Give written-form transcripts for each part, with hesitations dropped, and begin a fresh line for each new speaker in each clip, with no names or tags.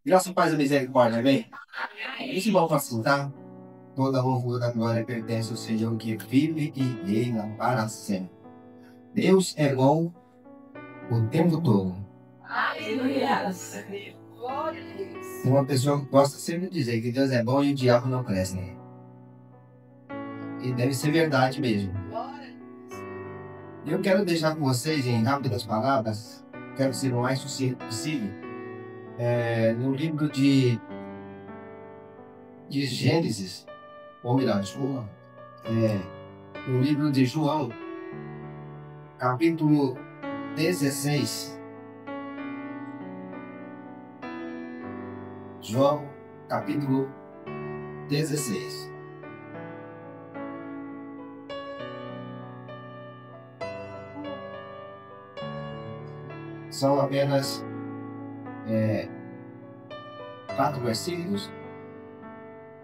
Graça, paz e misericórdia, amém? Esse bom facilitar, toda a honra da glória pertence ao Senhor que vive e reina para sempre. Deus é bom o tempo todo.
Aleluia.
Tem uma pessoa que gosta sempre de dizer que Deus é bom e o diabo não presta. E deve ser verdade mesmo. Eu quero deixar com vocês, em rápidas palavras, quero ser o mais sucinto possível, no livro de Gênesis, ou melhor, João, no livro de João, capítulo 16. João, capítulo 16. São apenas 4 versículos.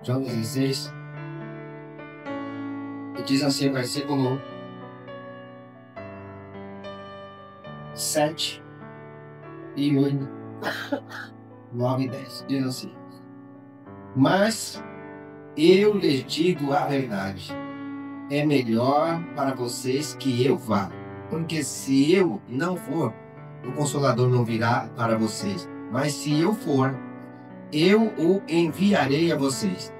João 16. E diz assim, versículo 7 e 8, 9 e 10. Diz assim: Mas eu lhes digo a verdade. É melhor para vocês que eu vá. Porque se eu não for, o Consolador não virá para vocês. Mas se eu for, eu o enviarei a vocês.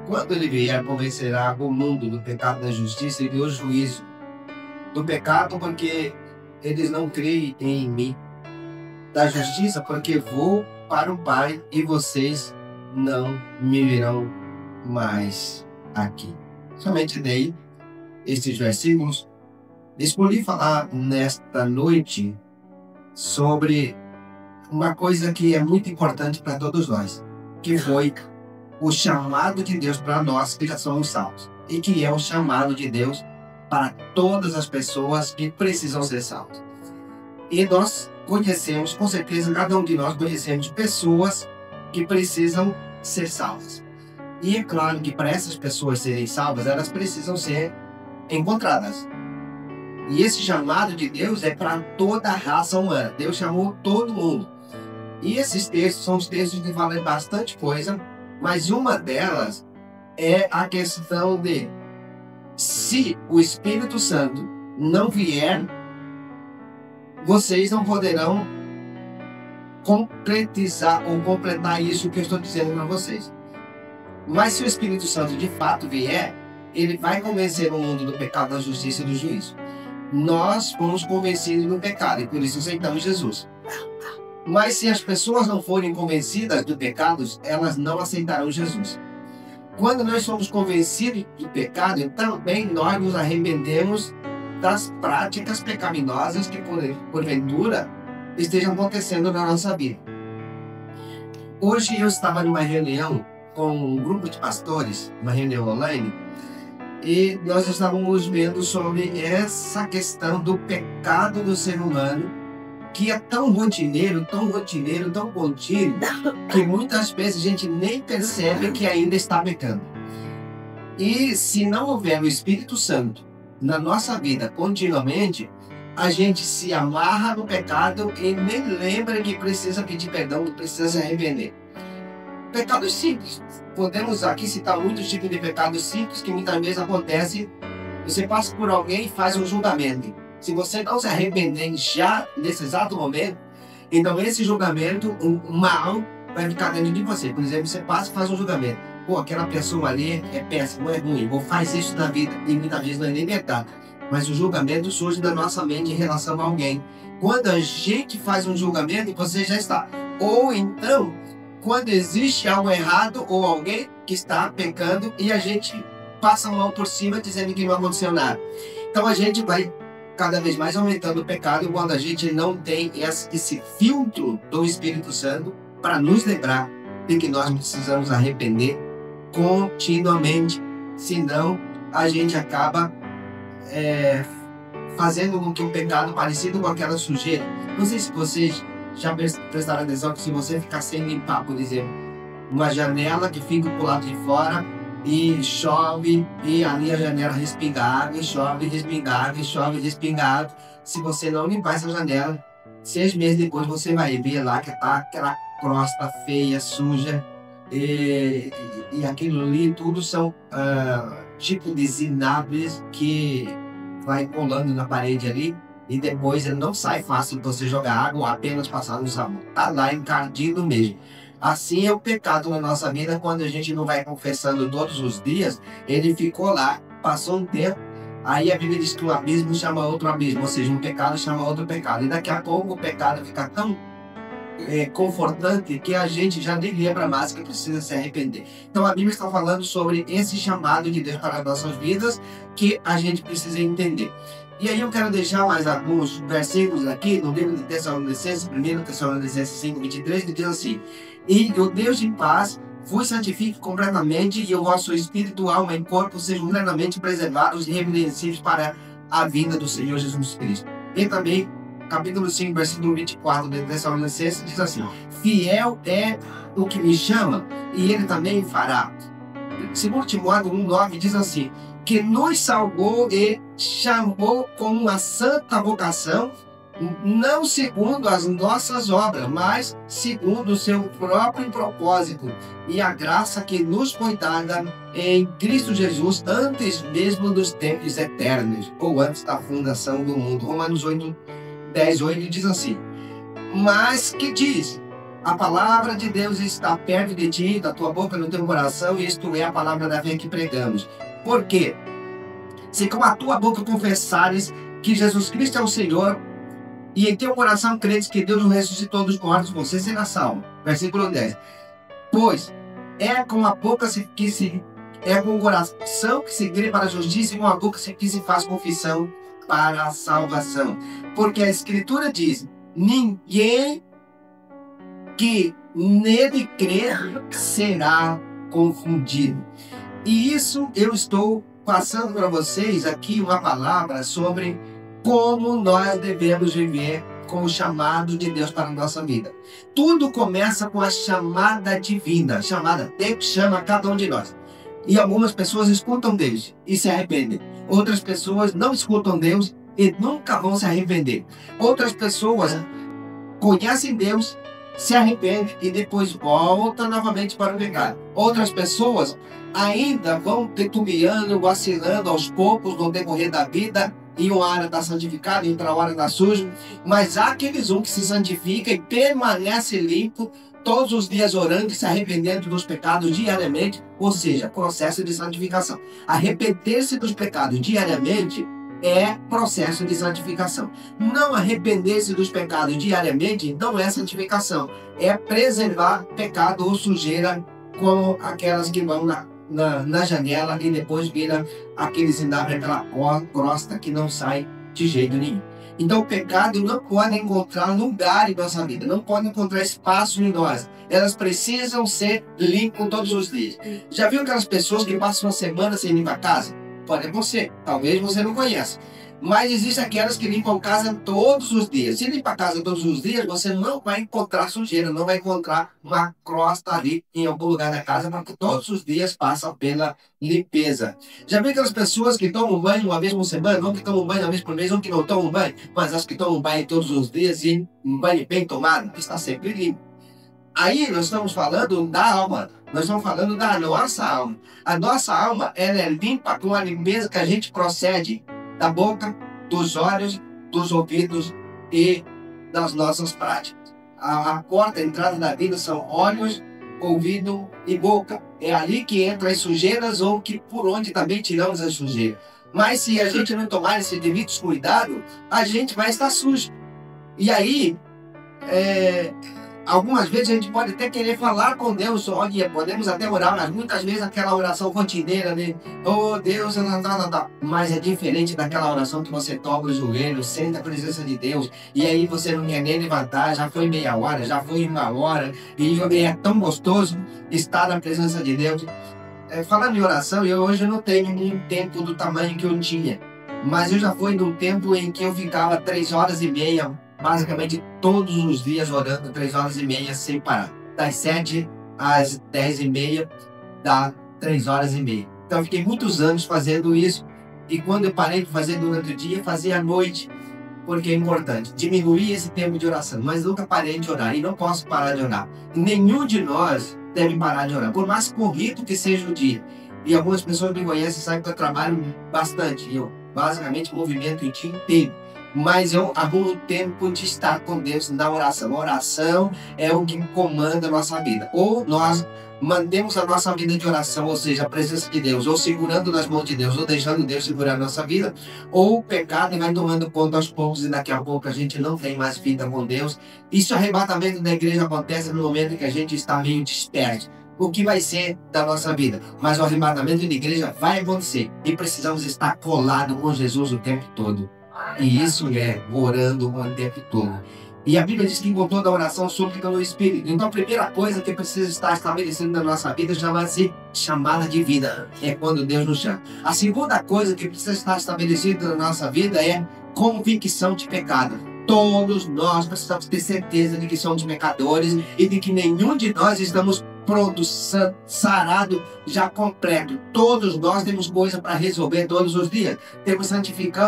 Quando ele vier, convencerá o mundo do pecado, da justiça e do juízo. Do pecado, porque eles não creem em mim. Da justiça, porque vou para o Pai e vocês não me verão mais aqui. Somente dei estes versículos. Escolhi falar nesta noite sobre uma coisa que é muito importante para todos nós, que foi o chamado de Deus para nós que já somos salvos, e que é o chamado de Deus para todas as pessoas que precisam ser salvas. E nós conhecemos, com certeza, cada um de nós conhecemos pessoas que precisam ser salvas. E é claro que para essas pessoas serem salvas, elas precisam ser encontradas. E esse chamado de Deus é para toda a raça humana. Deus chamou todo mundo. E esses textos são os textos que falam bastante coisa, mas uma delas é a questão de: se o Espírito Santo não vier, vocês não poderão concretizar ou completar isso que eu estou dizendo para vocês. Mas se o Espírito Santo de fato vier, ele vai convencer o mundo do pecado, da justiça e do juízo. Nós fomos convencidos do pecado e por isso aceitamos Jesus. Mas se as pessoas não forem convencidas do pecado, elas não aceitarão Jesus. Quando nós somos convencidos do pecado, também nós nos arrependemos das práticas pecaminosas que porventura estejam acontecendo na nossa vida. Hoje eu estava numa reunião com um grupo de pastores, uma reunião online, e nós estávamos vendo sobre essa questão do pecado do ser humano, que é tão rotineiro, tão contínuo, que muitas vezes a gente nem percebe que ainda está pecando. E se não houver o Espírito Santo na nossa vida continuamente, a gente se amarra no pecado e nem lembra que precisa pedir perdão, que precisa se arrepender. Pecados simples. Podemos aqui citar muitos tipos de pecados simples que muitas vezes acontecem. Você passa por alguém e faz um julgamento. Se você não se arrepender já nesse exato momento, então esse julgamento, um mal, vai ficar dentro de você. Por exemplo, você passa e faz um julgamento. Pô, aquela pessoa ali é péssima, é ruim, ou faz isso na vida, e muitas vezes não é nem verdade. Mas o julgamento surge da nossa mente em relação a alguém. Quando a gente faz um julgamento, você já está. Ou então, quando existe algo errado ou alguém que está pecando e a gente passa a mão por cima dizendo que não aconteceu nada. Então a gente vai cada vez mais aumentando o pecado quando a gente não tem esse filtro do Espírito Santo para nos lembrar de que nós precisamos arrepender continuamente, senão a gente acaba fazendo com que o pecado parecido com aquela sujeira. Não sei se vocês já prestaram atenção que se você ficar sem limpar, por exemplo, uma janela que fica pro lado de fora e chove, e ali a janela respinga água, e chove, respinga água, e chove, respinga água. Se você não limpar essa janela, 6 meses depois você vai ver lá que tá aquela crosta feia, suja, e aquilo ali tudo são tipo de zinabres que vai colando na parede ali e depois ele não sai fácil você jogar água ou apenas passar no sabão. Tá lá encardido mesmo. Assim é o pecado na nossa vida quando a gente não vai confessando todos os dias, ele ficou lá, passou um tempo, aí a Bíblia diz que um abismo chama outro abismo, ou seja, um pecado chama outro pecado. E daqui a pouco o pecado fica tão confortante que a gente já nem lembra mais que precisa se arrepender. Então a Bíblia está falando sobre esse chamado de Deus para as nossas vidas que a gente precisa entender. E aí eu quero deixar mais alguns versículos aqui no livro de Tessalonicenses, 1 Tessalonicenses 5:23, que diz assim: e o Deus de paz vos santifique completamente e o vosso espírito, alma e corpo sejam plenamente preservados e irrepreensíveis para a vinda do Senhor Jesus Cristo. E também capítulo 5, versículo 24 de Tessalonicenses diz assim: fiel é o que me chama, e ele também fará. Segundo Timóteo 1:9 diz assim: que nos salvou e chamou com uma santa vocação, não segundo as nossas obras, mas segundo o seu próprio propósito e a graça que nos foi dada em Cristo Jesus antes mesmo dos tempos eternos, ou antes da fundação do mundo. Romanos 10:8 diz assim: mas que diz: a palavra de Deus está perto de ti, da tua boca, no teu coração, e isto é a palavra da fé que pregamos. Por quê? Se com a tua boca confessares que Jesus Cristo é o Senhor, e em teu coração credes que Deus o ressuscitou dos mortos, você será salvo. Versículo 10. Pois é com a boca é com o coração que se crê para a justiça, e com a boca que se faz confissão para a salvação. Porque a Escritura diz: ninguém que nele crer será confundido. E isso eu estou passando para vocês aqui uma palavra sobre como nós devemos viver com o chamado de Deus para a nossa vida. Tudo começa com a chamada divina. Chamada, Deus chama cada um de nós. E algumas pessoas escutam Deus e se arrependem. Outras pessoas não escutam Deus e nunca vão se arrepender. Outras pessoas conhecem Deus, se arrependem e depois voltam novamente para o pecado. Outras pessoas ainda vão titubeando, vacilando aos poucos no decorrer da vida. E uma hora está santificada, e outra hora está sujo. Mas há aqueles que se santificam e permanecem limpos todos os dias orando e se arrependendo dos pecados diariamente, ou seja, processo de santificação. Arrepender-se dos pecados diariamente é processo de santificação. Não arrepender-se dos pecados diariamente não é santificação. É preservar pecado ou sujeira, como aquelas que vão na janela e depois vira aquele zinabre, aquela crosta que não sai de jeito nenhum. Então o pecado não pode encontrar lugar em nossa vida, não pode encontrar espaço em nós. Elas precisam ser limpas todos os dias. Já viu aquelas pessoas que passam uma semana sem limpar a casa? Pode ser, talvez você não conheça. Mas existem aquelas que limpam a casa todos os dias. Se limpar a casa todos os dias, você não vai encontrar sujeira, não vai encontrar uma crosta ali em algum lugar da casa, porque todos os dias passam pela limpeza. Já viu aquelas pessoas que tomam banho uma vez por semana, ou que tomam banho uma vez por mês, ou que não tomam banho, mas as que tomam banho todos os dias e um banho bem tomado, que está sempre limpo. Aí nós estamos falando da alma, nós estamos falando da nossa alma. A nossa alma, ela é limpa com a limpeza que a gente procede da boca, dos olhos, dos ouvidos e das nossas práticas. A porta, a entrada da vida são olhos, ouvido e boca. É ali que entram as sujeiras ou que por onde também tiramos as sujeiras. Mas se a gente não tomar esse devido cuidado, a gente vai estar sujo. E aí, algumas vezes a gente pode até querer falar com Deus, olha, podemos até orar, mas muitas vezes aquela oração rotineira, né? Oh Deus, mas é diferente daquela oração que você dobra o joelho, sente a presença de Deus, e aí você não quer nem levantar, já foi meia hora, já foi uma hora, e é tão gostoso estar na presença de Deus. Falando em oração, eu hoje não tenho um tempo do tamanho que eu tinha, mas eu já fui num tempo em que eu ficava 3h30, basicamente todos os dias orando 3h30 sem parar. Das 7 às 10h30 dá 3h30. Então eu fiquei muitos anos fazendo isso. E quando eu parei de fazer durante o dia, fazia à noite. porque é importante diminuir esse tempo de oração, mas nunca parei de orar e não posso parar de orar. Nenhum de nós deve parar de orar, por mais corrido que seja o dia. E algumas pessoas me conhecem, sabem que eu trabalho bastante, eu basicamente movimento o dia inteiro. Mas eu arrumo tempo de estar com Deus na oração. A oração é o que comanda a nossa vida. Ou nós mantemos a nossa vida de oração, ou seja, a presença de Deus, ou segurando nas mãos de Deus, ou deixando Deus segurar a nossa vida, ou o pecado vai tomando conta aos poucos e daqui a pouco a gente não tem mais vida com Deus. Isso, arrebatamento da igreja acontece no momento que a gente está meio disperso. O que vai ser da nossa vida? Mas o arrebatamento da igreja vai acontecer e precisamos estar colados com Jesus o tempo todo. E isso é orando o tempo todo. E a Bíblia diz que com toda a oração súplica no Espírito. Então a primeira coisa que precisa estar estabelecendo na nossa vida chama-se chamada de vida. É quando Deus nos chama. A segunda coisa que precisa estar estabelecida na nossa vida é convicção de pecado. Todos nós precisamos ter certeza de que somos pecadores e de que nenhum de nós estamos pronto, sarado, já completo. Todos nós temos coisa para resolver todos os dias. Temos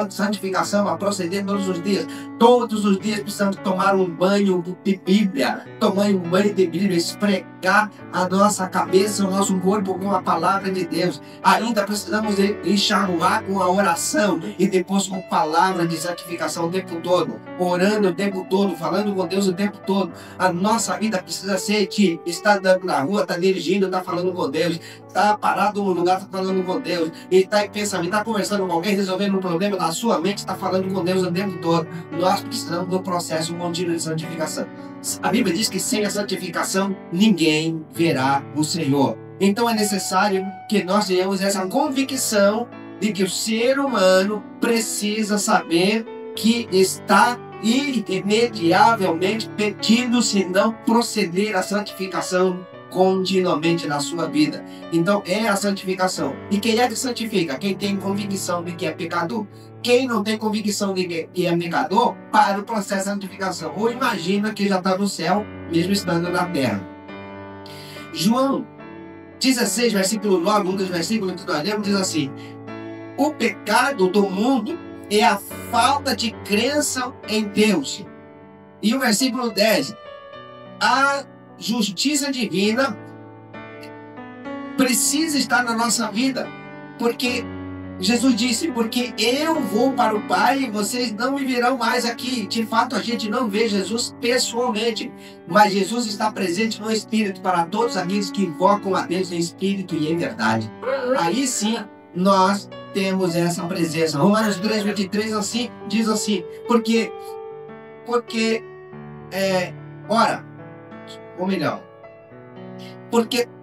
santificação a proceder todos os dias. Todos os dias precisamos tomar um banho de Bíblia, tomar um banho de Bíblia, esfregar a nossa cabeça, o nosso corpo com a palavra de Deus. Ainda precisamos enxaguar com a oração e depois com palavra de santificação o tempo todo, orando o tempo todo, falando com Deus o tempo todo. A nossa vida precisa ser de estar andando na rua, está dirigindo, está falando com Deus, está parado no lugar, está falando com Deus, e está em pensamento, está conversando com alguém, resolvendo um problema na sua mente, está falando com Deus o tempo todo. Nós precisamos do processo contínuo de santificação. A Bíblia diz que sem a santificação ninguém verá o Senhor. Então é necessário que nós tenhamos essa convicção de que o ser humano precisa saber que está irremediavelmente perdido se não proceder à santificação continuamente na sua vida. Então é a santificação. E quem é que santifica? Quem tem convicção de que é pecador. Quem não tem convicção de que é pecador, para o processo de santificação. Ou imagina que já está no céu, mesmo estando na terra. João 16, versículo 9, um dos versículos que nós lemos, diz assim: o pecado do mundo é a falta de crença em Deus. E o versículo 10, a justiça divina precisa estar na nossa vida, porque Jesus disse, porque eu vou para o Pai e vocês não me verão mais aqui. De fato, a gente não vê Jesus pessoalmente, mas Jesus está presente no Espírito para todos aqueles que invocam a Deus em Espírito e em verdade. Aí sim, nós temos essa presença. Romanos 3, 23 assim, diz assim, porque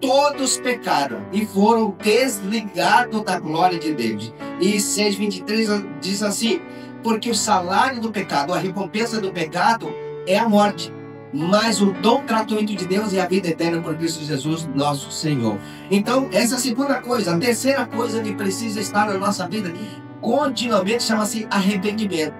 todos pecaram e foram desligados da glória de Deus. E 6,23 diz assim, porque o salário do pecado, a recompensa do pecado é a morte, mas o dom gratuito de Deus é a vida eterna por Cristo Jesus, nosso Senhor. Então, essa é a segunda coisa. A terceira coisa que precisa estar na nossa vida continuamente chama-se arrependimento.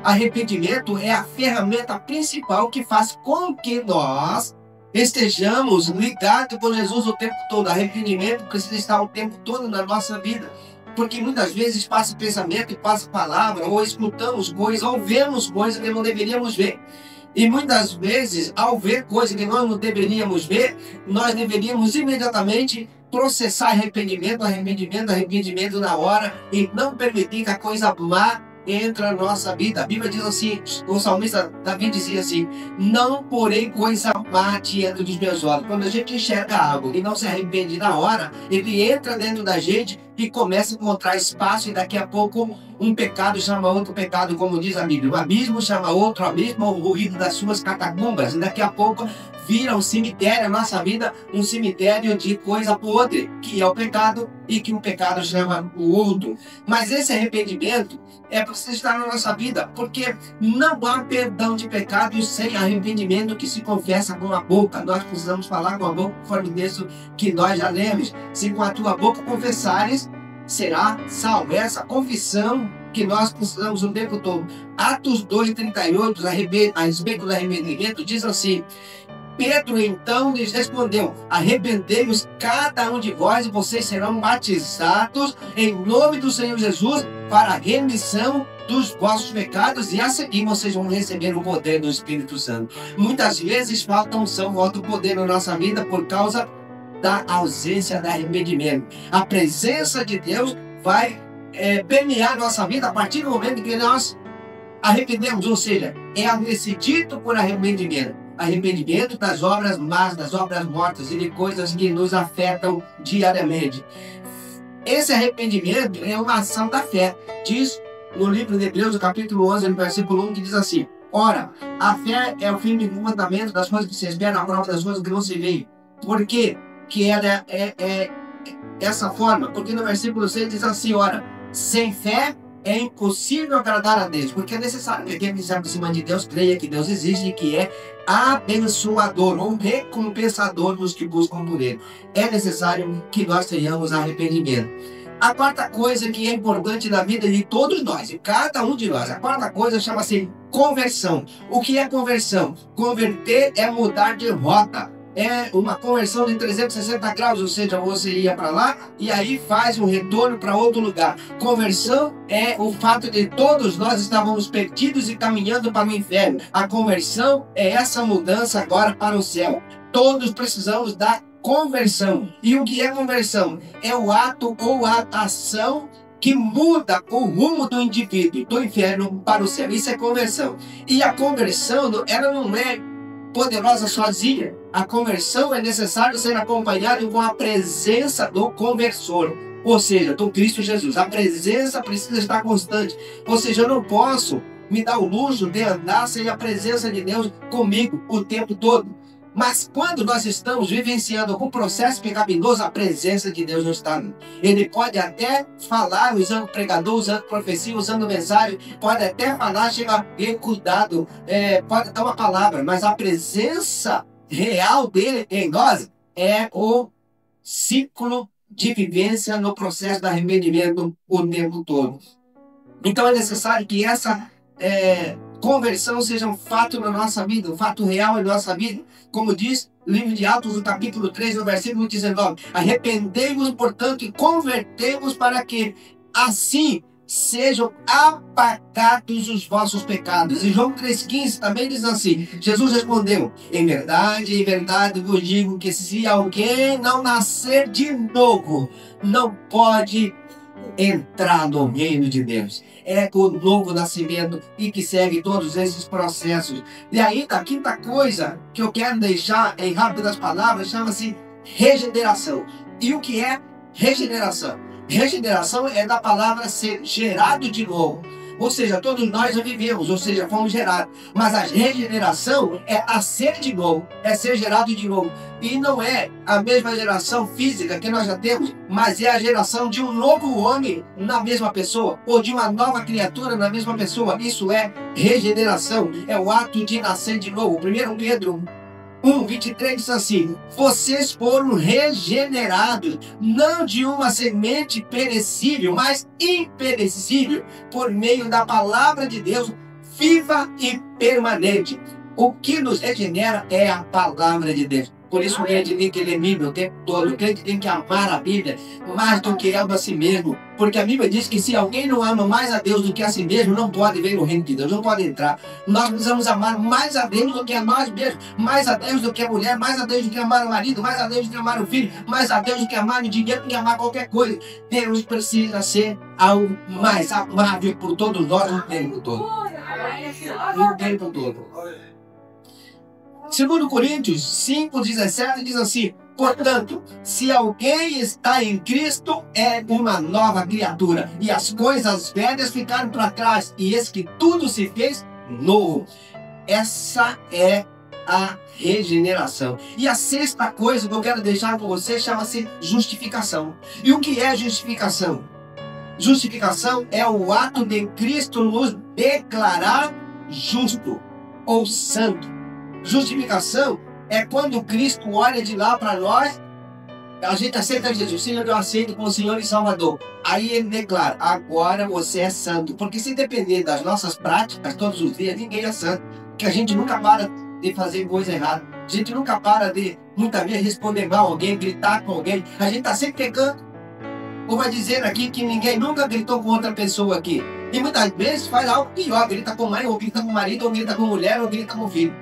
Arrependimento é a ferramenta principal que faz com que nós estejamos ligados com Jesus o tempo todo. Arrependimento precisa estar o tempo todo na nossa vida, porque muitas vezes passa pensamento e passa palavra, ou escutamos coisas, ou vemos coisas que não deveríamos ver. E muitas vezes, ao ver coisas que nós não deveríamos ver, nós deveríamos imediatamente processar arrependimento na hora, e não permitir que a coisa má entre na nossa vida. A Bíblia diz assim, o salmista Davi dizia assim, não porém coisa má diante dos meus olhos. Quando a gente enxerga algo e não se arrepende na hora, ele entra dentro da gente e começa a encontrar espaço, e daqui a pouco um pecado chama outro pecado, como diz a Bíblia. Um abismo chama outro abismo, o ruído das suas catacumbas, e daqui a pouco vira um cemitério, a nossa vida, um cemitério de coisa podre, que é o pecado, e que o pecado chama o outro. Mas esse arrependimento é preciso estar na nossa vida, porque não há perdão de pecado sem arrependimento que se confessa com a boca. Nós precisamos falar com a boca, conforme isso que nós já lemos. Se com a tua boca confessares, será salvo. Essa confissão que nós precisamos o tempo todo. Atos 2:38, a respeito do arrependimento, diz assim, Pedro então lhes respondeu: arrependei-vos cada um de vós e vocês serão batizados em nome do Senhor Jesus para a remissão dos vossos pecados, e a seguir vocês vão receber o poder do Espírito Santo. Muitas vezes falta unção, falta o poder na nossa vida por causa da ausência do arrependimento. A presença de Deus vai permear nossa vida a partir do momento que nós arrependemos, ou seja, é decidido por arrependimento. Arrependimento das obras más, das obras mortas e de coisas que nos afetam diariamente. Esse arrependimento é uma ação da fé. Diz no livro de Hebreus, no capítulo 11, no versículo 1, que diz assim: ora, a fé é o firme fundamento das coisas que se esperam, a prova das coisas que não se veem. Por quê? Que ela é essa forma? Porque no versículo 6 diz assim: ora, sem fé é impossível agradar a Deus, porque é necessário que quem se aproxima de Deus creia que Deus existe e que é abençoador ou recompensador dos que buscam por Ele. É necessário que nós tenhamos arrependimento. A quarta coisa que é importante na vida de todos nós, de cada um de nós, a quarta coisa chama-se conversão. O que é conversão? Converter é mudar de rota. É uma conversão de 360 graus, ou seja, você ia para lá e aí faz um retorno para outro lugar. Conversão é o fato de todos nós estávamos perdidos e caminhando para o inferno. A conversão é essa mudança agora para o céu. Todos precisamos da conversão. E o que é conversão? É o ato ou a ação que muda o rumo do indivíduo, do inferno para o céu. Isso é conversão. E a conversão, ela não é poderosa sozinha. A conversão é necessário ser acompanhada com a presença do conversor, ou seja, do Cristo Jesus. A presença precisa estar constante. Ou seja, eu não posso me dar o luxo de andar sem a presença de Deus comigo o tempo todo. Mas quando nós estamos vivenciando algum processo pecaminoso, a presença de Deus não está. Ele pode até falar usando pregador, usando profecia, usando mensagem, pode até falar, chega bem cuidado, pode dar uma palavra, mas a presença real dele em nós é o ciclo de vivência no processo do arrependimento o tempo todo. Então é necessário que essa conversão seja um fato na nossa vida, um fato real em nossa vida. Como diz o livro de Atos, no capítulo 3, no versículo 19: arrependei-vos, portanto, e convertei-vos para que assim sejam apagados os vossos pecados. E João 3,15 também diz assim: Jesus respondeu: em verdade vos digo que se alguém não nascer de novo, não pode entrar no reino de Deus. É o novo nascimento e que segue todos esses processos. E aí, a quinta coisa que eu quero deixar em rápidas palavras chama-se regeneração. E o que é regeneração? Regeneração é da palavra ser gerado de novo. Ou seja, todos nós já vivemos, ou seja, fomos gerados. Mas a regeneração é a ser de novo, é ser gerado de novo. E não é a mesma geração física que nós já temos, mas é a geração de um novo homem na mesma pessoa, ou de uma nova criatura na mesma pessoa. Isso é regeneração, é o ato de nascer de novo. 1 Pedro 1:23 diz assim: vocês foram regenerados, não de uma semente perecível, mas imperecível, por meio da palavra de Deus, viva e permanente. O que nos regenera é a palavra de Deus. Por isso o crente tem que ler Bíblia o tempo todo. O crente tem que amar a Bíblia mais do que ama a si mesmo. Porque a Bíblia diz que se alguém não ama mais a Deus do que a si mesmo, não pode ver no reino de Deus, não pode entrar. Nós precisamos amar mais a Deus do que a nós mesmos, mais a Deus do que a mulher, mais a Deus do que amar o marido, mais a Deus do que amar o filho, mais a Deus do que amar o dinheiro, do que amar qualquer coisa. Deus precisa ser algo mais amável por todos nós o tempo todo. O tempo todo. 2 Coríntios 5:17 diz assim: portanto, se alguém está em Cristo, é uma nova criatura, e as coisas velhas ficaram para trás, e eis que tudo se fez novo. Essa é a regeneração. E a sexta coisa que eu quero deixar com você chama-se justificação. E o que é justificação? Justificação é o ato de Cristo nos declarar justo ou santo. Justificação é quando Cristo olha de lá para nós, a gente aceita Jesus: Senhor, eu aceito como Senhor e Salvador. Aí ele declara: agora você é santo. Porque se depender das nossas práticas todos os dias, ninguém é santo. Porque a gente nunca para de fazer coisa errada. A gente nunca para de, muitas vezes, responder mal a alguém, gritar com alguém. A gente está sempre pecando. Ou vai dizer aqui que ninguém nunca gritou com outra pessoa aqui. E muitas vezes faz algo pior. Grita com mãe, ou grita com marido, ou grita com mulher, ou grita com filho.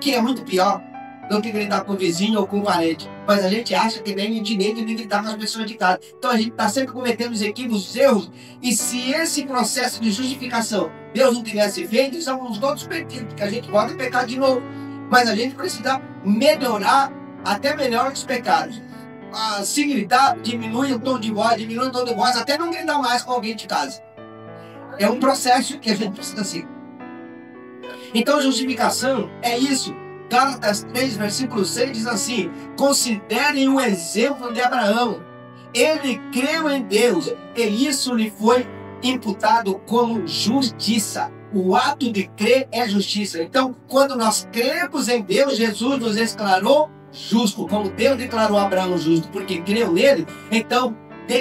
Que é muito pior do que gritar com o vizinho ou com o parente. Mas a gente acha que nem direito de gritar com as pessoas de casa. Então a gente está sempre cometendo os equívocos, os erros. E se esse processo de justificação Deus não tivesse feito, estamos todos perdidos, porque a gente pode pecar de novo. Mas a gente precisa melhorar até melhor os pecados. Se gritar, diminui o tom de voz, até não gritar mais com alguém de casa. É um processo que a gente precisa seguir. Então, justificação é isso. Gálatas 3, versículo 6 diz assim: considerem o exemplo de Abraão. Ele creu em Deus e isso lhe foi imputado como justiça. O ato de crer é justiça. Então, quando nós cremos em Deus, Jesus nos declarou justo, como Deus declarou Abraão justo, porque creu nele. Então,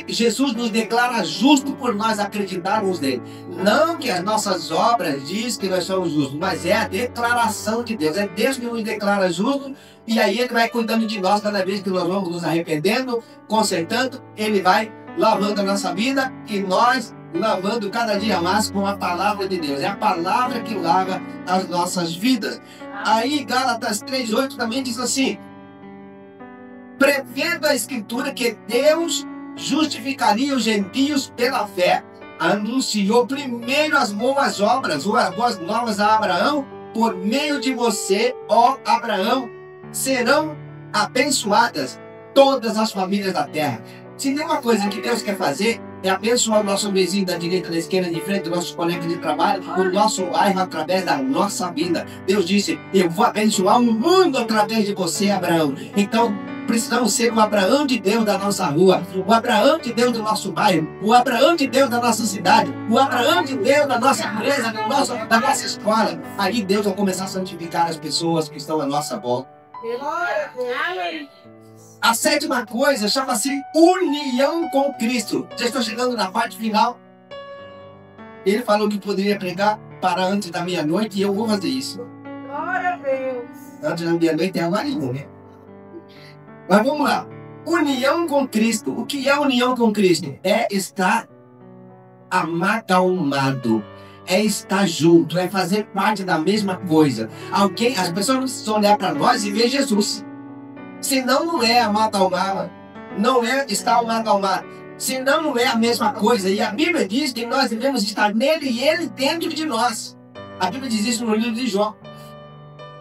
Jesus nos declara justo por nós acreditarmos nele. Não que as nossas obras dizem que nós somos justos, mas é a declaração de Deus. É Deus que nos declara justos, e aí ele vai cuidando de nós cada vez que nós vamos nos arrependendo, consertando, ele vai lavando a nossa vida e nós lavando cada dia mais com a palavra de Deus. É a palavra que lava as nossas vidas. Aí Gálatas 3:8 também diz assim: prevendo a escritura que Deus justificaria os gentios pela fé, anunciou primeiro as boas obras, ou as boas novas a Abraão: por meio de você, ó Abraão, serão abençoadas todas as famílias da terra. Se tem uma coisa que Deus quer fazer, é abençoar o nosso vizinho da direita, da esquerda, de frente, do nosso colega de trabalho, o nosso bairro, através da nossa vida. Deus disse: eu vou abençoar o mundo através de você, Abraão. Então, precisamos ser o Abraão de Deus da nossa rua, o Abraão de Deus do nosso bairro, o Abraão de Deus da nossa cidade, o Abraão de Deus da nossa empresa, da nossa escola. Aí Deus vai começar a santificar as pessoas que estão à nossa volta. A sétima coisa chama-se união com Cristo. Já estou chegando na parte final. Ele falou que poderia pregar para antes da meia-noite e eu vou fazer isso.
Glória a Deus.
Antes da meia-noite é agora, né? Mas vamos lá. União com Cristo. O que é união com Cristo? É estar amalgamado. É estar junto. É fazer parte da mesma coisa. As pessoas não precisam olhar para nós e ver Jesus. Senão não é amalgamado. Não é estar amalgamado. Senão não é a mesma coisa. E a Bíblia diz que nós devemos estar nele e ele dentro de nós. A Bíblia diz isso no livro de João.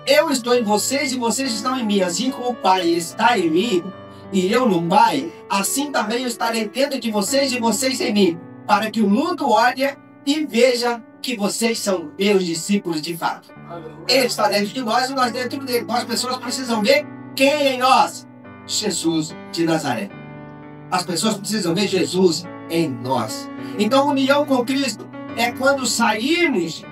Eu estou em vocês e vocês estão em mim. Assim como o Pai está em mim e eu no Pai, assim também eu estarei dentro de vocês e vocês em mim, para que o mundo olhe e veja que vocês são meus discípulos de fato. Ele está dentro de nós e nós dentro dele. As pessoas precisam ver quem em nós? Jesus de Nazaré. As pessoas precisam ver Jesus em nós. Então, união com Cristo é quando saímos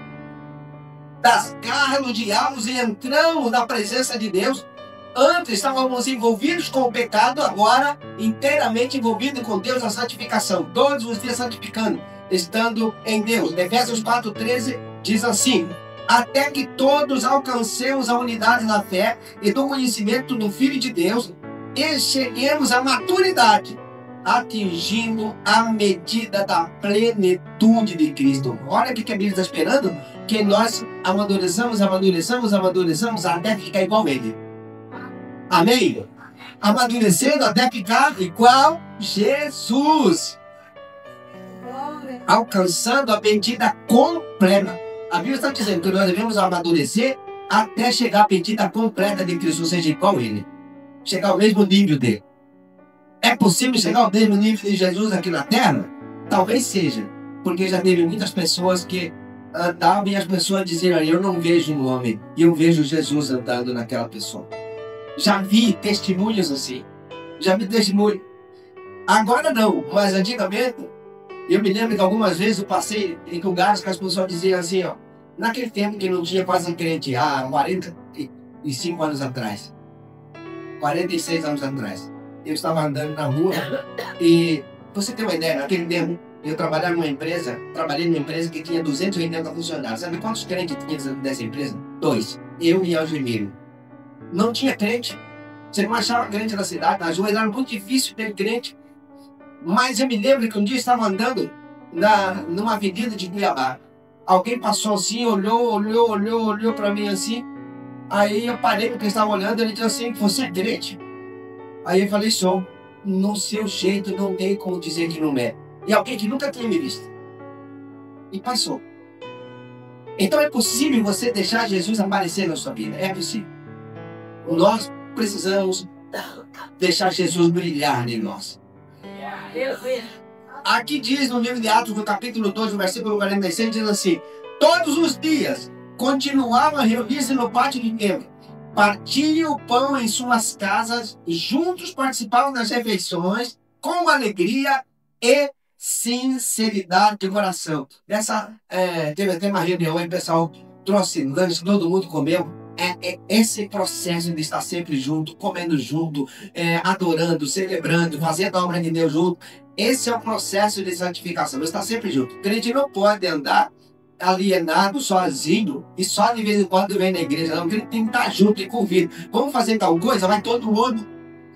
das garras do diabo e entramos na presença de Deus. Antes estávamos envolvidos com o pecado, agora inteiramente envolvidos com Deus na santificação. Todos os dias santificando, estando em Deus. Efésios 4:13 diz assim: até que todos alcancemos a unidade na fé e do conhecimento do Filho de Deus e cheguemos à maturidade, atingindo a medida da plenitude de Cristo. Olha o que a Bíblia está esperando: que nós amadureçamos até ficar igual a Ele. Amém? Amadurecendo até ficar igual Jesus. Alcançando a medida completa. A Bíblia está dizendo que nós devemos amadurecer até chegar à medida completa de Cristo, ou seja, igual a Ele. Chegar ao mesmo nível dele. É possível chegar ao mesmo nível de Jesus aqui na Terra? Talvez seja, porque já teve muitas pessoas que andavam e as pessoas diziam: eu não vejo um homem, e eu vejo Jesus andando naquela pessoa. Já vi testemunhos assim. Já vi testemunho. Agora não, mas antigamente, eu me lembro que algumas vezes eu passei em lugares que as pessoas diziam assim, ó, naquele tempo que não tinha quase crente, há 45 anos atrás, 46 anos atrás, eu estava andando na rua e, você tem uma ideia, naquele tempo eu trabalhei numa empresa que tinha 280 funcionários. Sabe quantos crentes tinha dessa empresa? 2. Eu e Algemiro. Não tinha crente. Você não achava crente na cidade, nas ruas era muito difícil ter crente. Mas eu me lembro que um dia eu estava andando numa avenida de Cuiabá. Alguém passou assim, olhou para mim assim. Aí eu parei porque eu estava olhando e ele disse assim, você é crente? Aí eu falei, sou. No seu jeito não tem como dizer que não é. E alguém que nunca tinha me visto. E passou. Então é possível você deixar Jesus aparecer na sua vida. É possível. Nós precisamos deixar Jesus brilhar em nós. Aqui diz no livro de Atos, no capítulo 2, no versículo 46, diz assim: todos os dias continuavam a reunir-se no pátio de templo, partiam o pão em suas casas, juntos participavam das refeições, com alegria e sinceridade de coração. Teve até uma reunião aí, o pessoal trouxe lanche, todo mundo comeu. Esse processo de estar sempre junto, comendo junto, adorando, celebrando, fazendo a obra de Deus junto. Esse é o processo de santificação. Está sempre junto. O crente não pode andar alienado, sozinho, e só de vez em quando vem na igreja. Não, o crente tem que estar junto e convida. Vamos fazer tal coisa? Vai todo mundo.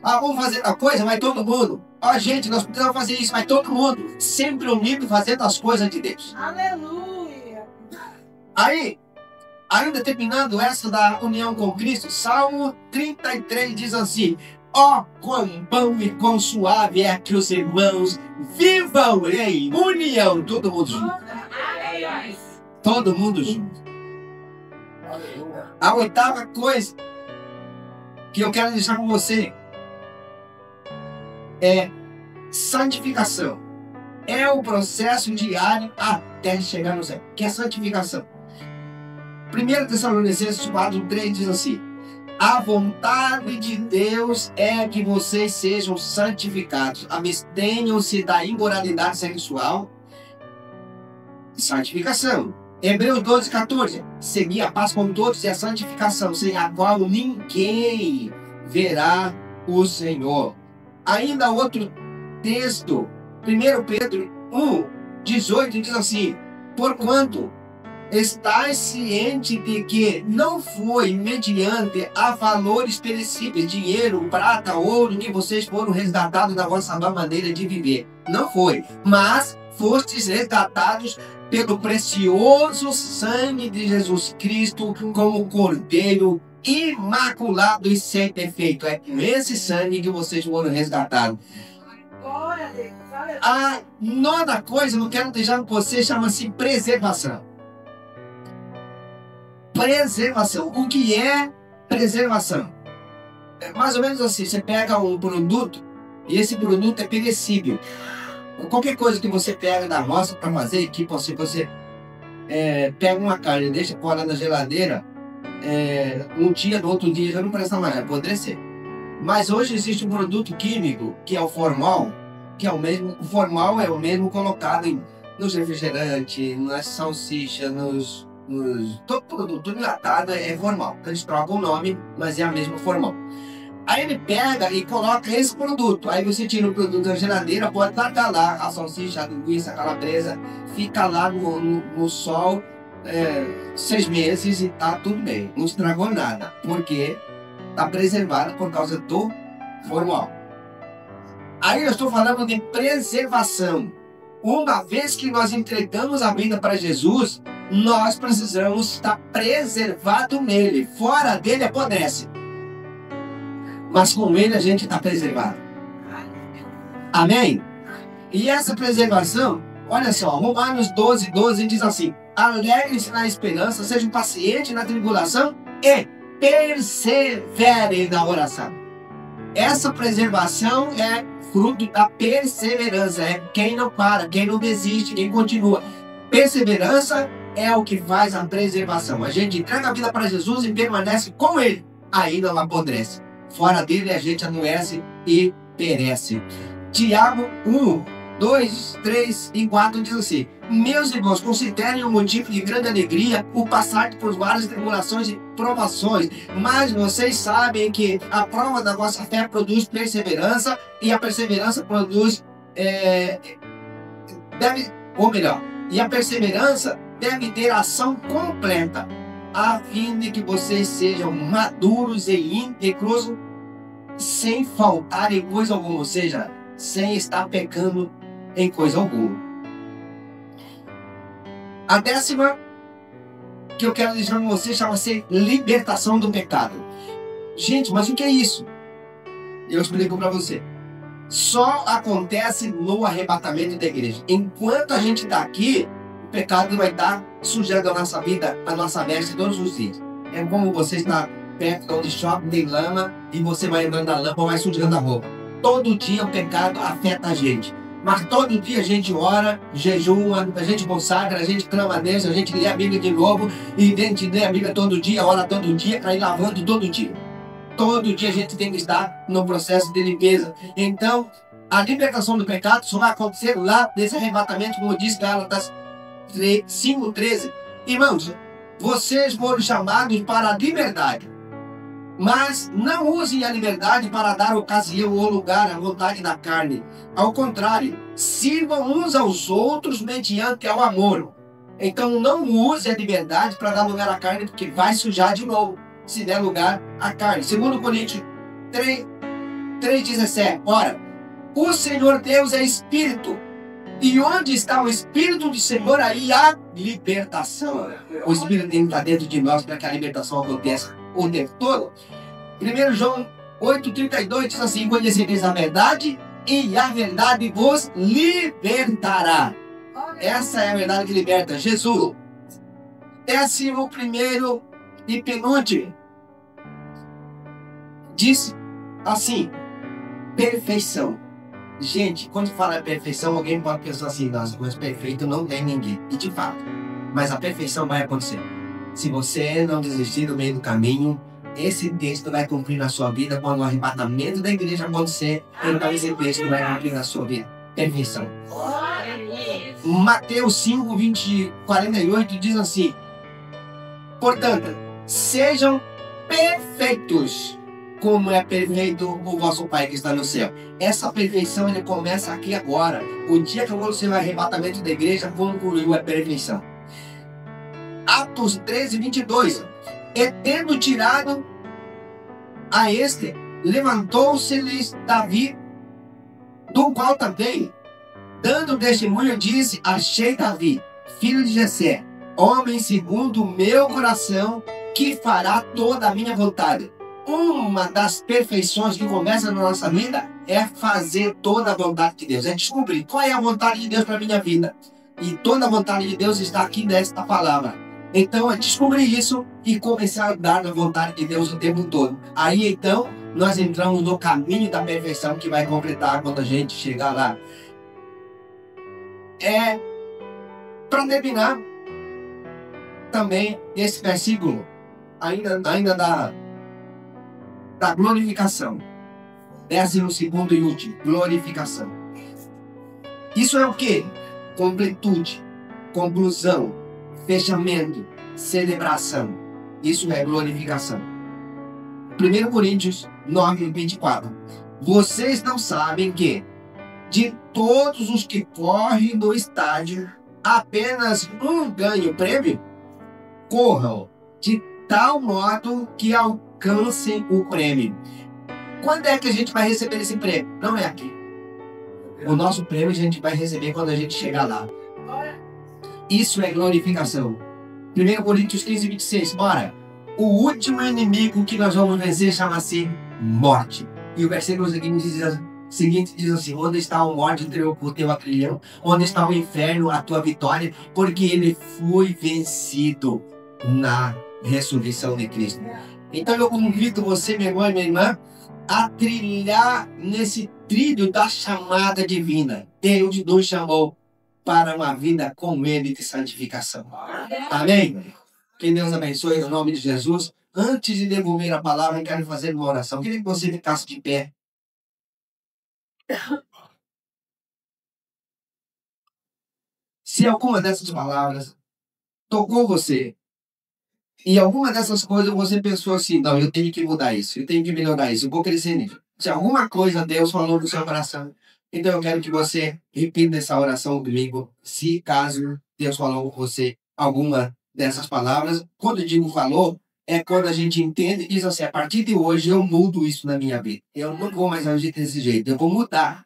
Vamos fazer tal coisa? Vai todo mundo. Gente, nós precisamos fazer isso. Vai todo mundo. Sempre unido fazendo as coisas de Deus.
Aleluia.
Aí, ainda terminando essa da união com Cristo, Salmo 33 diz assim: ó, quão bom e quão suave é que os irmãos vivam em união. Todo mundo junto. Todo mundo junto. A oitava coisa que eu quero deixar com você é santificação. É o processo diário até chegar no céu. Que é santificação. 1 Tessalonicenses 4:3 diz assim: a vontade de Deus é que vocês sejam santificados. Abstenham-se da imoralidade sexual. Santificação. Hebreus 12:14. Seguir a paz com todos e a santificação, sem a qual ninguém verá o Senhor. Ainda outro texto, 1 Pedro 1:18 diz assim: porquanto estais ciente de que não foi mediante a valores perecíveis, dinheiro, prata, ouro, que vocês foram resgatados da vossa má maneira de viver. Não foi, mas fostes resgatados pelo precioso sangue de Jesus Cristo, como cordeiro imaculado e sem defeito. É com esse sangue que vocês foram resgatados.
Glória a Deus.
A nona coisa que eu quero deixar com você chama-se preservação. Preservação. O que é preservação? É mais ou menos assim: você pega um produto e esse produto é perecível. Qualquer coisa que você pega da roça para fazer, tipo assim, você pega uma carne e deixa fora na geladeira, um dia, no outro dia já não presta mais, vai apodrecer. Mas hoje existe um produto químico que é o formal, que é o mesmo. O formal é o mesmo colocado nos refrigerantes, nas salsichas, todo produto enlatado é formal. Eles trocam o nome, mas é a mesma formal. Aí ele pega e coloca esse produto. Aí você tira o produto da geladeira, pode tacar lá a salsicha, a linguiça, a calabresa, fica lá no sol 6 meses e tá tudo bem. Não estragou nada, porque tá preservado por causa do formal. Aí eu estou falando de preservação. Uma vez que nós entregamos a vida para Jesus, nós precisamos estar preservado nele. Fora dele apodrece. Mas com ele a gente está preservado. Amém? E essa preservação, olha só, Romanos 12:12 diz assim: alegrem-se na esperança, sejam pacientes na tribulação e perseverem na oração. Essa preservação é fruto da perseverança. É quem não para, quem não desiste, quem continua. Perseverança é o que faz a preservação. A gente entrega a vida para Jesus e permanece com ele. Aí não apodrece. Fora dele a gente adoece e perece. Tiago 1:2, 3 e 4 diz assim: meus irmãos, considerem um motivo de grande alegria o passar por várias tribulações e provações, mas vocês sabem que a prova da vossa fé produz perseverança, e a perseverança produz a perseverança deve ter ação completa, a fim de que vocês sejam maduros e íntegros, sem faltar em coisa alguma, ou seja, sem estar pecando em coisa alguma. A décima que eu quero deixar com vocês chama-se libertação do pecado. Gente, mas o que é isso? Eu explico para você. Só acontece no arrebatamento da igreja. Enquanto a gente está aqui, o pecado vai estar sujando a nossa vida, a nossa veste todos os dias. É como você está perto de onde shopping tem lama e você vai entrando na lama, vai sujando a roupa. Todo dia o pecado afeta a gente. Mas todo dia a gente ora, jejua, a gente consagra, a gente clama a Deus, a gente lê a Bíblia de novo e a gente lê a Bíblia todo dia, ora todo dia, para ir lavando todo dia. Todo dia a gente tem que estar no processo de limpeza. Então, a libertação do pecado só vai acontecer lá nesse arrebatamento, como diz Gálatas 5:13. Irmãos, vocês foram chamados para a liberdade, mas não usem a liberdade para dar ocasião ou lugar à vontade da carne. Ao contrário, sirvam uns aos outros mediante ao amor. Então não use a liberdade para dar lugar à carne, porque vai sujar de novo, se der lugar à carne. 2 Coríntios 3:17. Ora, o Senhor Deus é Espírito, e onde está o Espírito do Senhor, aí há libertação. O Espírito tem que estar dentro de nós para que a libertação aconteça o tempo todo. 1 João 8:32 diz assim: conhecereis a verdade, e a verdade vos libertará. Essa é a verdade que liberta. Jesus. 11º e penúltimo diz assim: perfeição. Gente, quando fala perfeição, alguém pode pensar assim: nossa, mas perfeito não tem ninguém. E de fato, mas a perfeição vai acontecer. Se você não desistir no meio do caminho, esse texto vai cumprir na sua vida. Quando o arrebatamento da igreja acontecer, então esse texto vai cumprir na sua vida. Perfeição. Mateus 5:48 diz assim: portanto, sejam perfeitos, como é perfeito o vosso Pai que está no céu. Essa perfeição ele começa aqui agora. O dia que você vai arrebatamento da igreja, concluiu a perfeição. Atos 13:22. E tendo tirado a este, levantou-se-lhes Davi, do qual também, dando testemunho, disse: achei Davi, filho de Jessé, homem segundo o meu coração, que fará toda a minha vontade. Uma das perfeições que começa na nossa vida é fazer toda a vontade de Deus. É descobrir qual é a vontade de Deus para a minha vida. E toda a vontade de Deus está aqui nesta palavra. Então é descobrir isso e começar a dar na vontade de Deus o tempo todo. Aí então nós entramos no caminho da perfeição que vai completar quando a gente chegar lá. Para terminar, também esse versículo ainda da glorificação. 12º e último, glorificação. Isso é o que? Completude, conclusão, fechamento, celebração. Isso é glorificação. 1 Coríntios 9:24. Vocês não sabem que de todos os que correm no estádio, apenas um ganha o prêmio? Corram de tal modo que alcancem o prêmio. Quando é que a gente vai receber esse prêmio? Não é aqui. O nosso prêmio a gente vai receber quando a gente chegar lá. Isso é glorificação. 1 Coríntios 15:26. Ora, o último inimigo que nós vamos vencer chama-se morte. E o versículo seguinte diz assim: onde está a morte, o teu aguilhão? Onde está o inferno, a tua vitória? Porque ele foi vencido na ressurreição de Cristo. Então eu convido você, meu irmão e minha irmã, a trilhar nesse trilho da chamada divina. Deus nos chamou para uma vida com Ele de santificação. Amém? Que Deus abençoe em nome de Jesus. Antes de devolver a palavra, eu quero fazer uma oração. Eu queria que você ficasse de pé. Se alguma dessas palavras tocou você, e alguma dessas coisas você pensou assim: não, eu tenho que mudar isso, eu tenho que melhorar isso, eu vou crescer nisso. Se alguma coisa Deus falou no seu coração, então eu quero que você repita essa oração comigo, se caso Deus falou com você alguma dessas palavras. Quando eu digo valor, é quando a gente entende e diz assim, a partir de hoje eu mudo isso na minha vida. Eu não vou mais agir desse jeito, eu vou mudar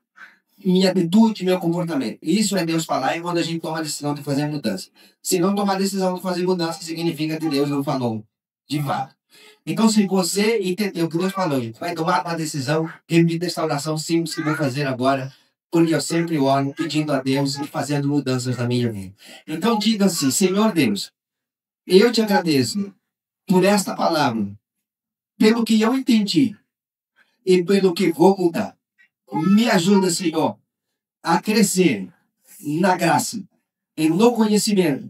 minha atitude, meu comportamento. Isso é Deus falar, é quando a gente toma a decisão de fazer mudança. Se não tomar a decisão de fazer mudança, significa que Deus não falou, de fato. Então, se você entendeu o que Deus falou, gente, vai tomar uma decisão, de restauração simples que vou fazer agora, porque eu sempre oro pedindo a Deus e fazendo mudanças na minha vida. Então, diga assim, Senhor Deus, eu te agradeço por esta palavra, pelo que eu entendi e pelo que vou mudar. Me ajuda, Senhor, a crescer na graça, e no conhecimento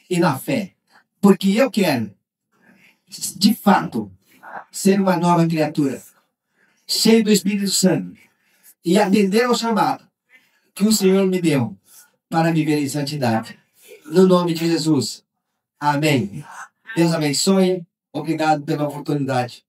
e na fé. Porque eu quero, de fato, ser uma nova criatura, cheio do Espírito Santo, e atender ao chamado que o Senhor me deu para viver em santidade. No nome de Jesus. Amém. Deus abençoe. Obrigado pela oportunidade.